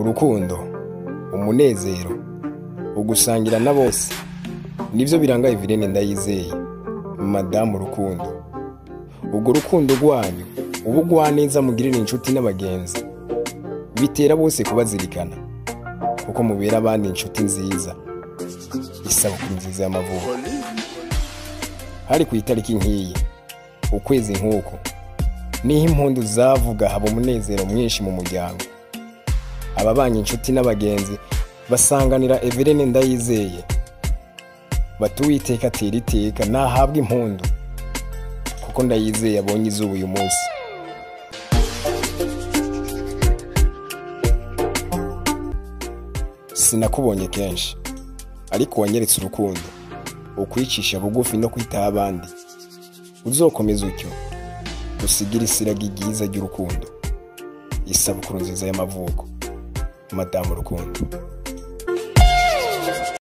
urukundo, umunezero, ugusangira na bose nivyo biranga Eveline Ndayizeye, Madamu Rukundo. Ubwo rukundo rwanyu ubugwaneza mugirira inshuti n'abagenzi bitera bose kubazirikana kuko mubera abandi inshuti nziza. Isabukuru nziza y'amavuko. Hari ku itariki nkiyi ukwezi nk'uko niho impundu zavuga haba umunezero mwinshi mu muryango. Ababanye inshuti n'abagenzi basanganira Eveline Ndayizeye batuwiteka atera iteka nahabwa impundu kuko Ndayizeye abonye izuba uyu munsi. Sinakubonye kenshi ariko wanyeretse urukundo, ukwicisha bugufi no kwitaho abandi. Uzokomeza utyo usigira isiragi ryiza ry'urukundo. Isabukuru nziza y'amavuko, Madamu Rukundo.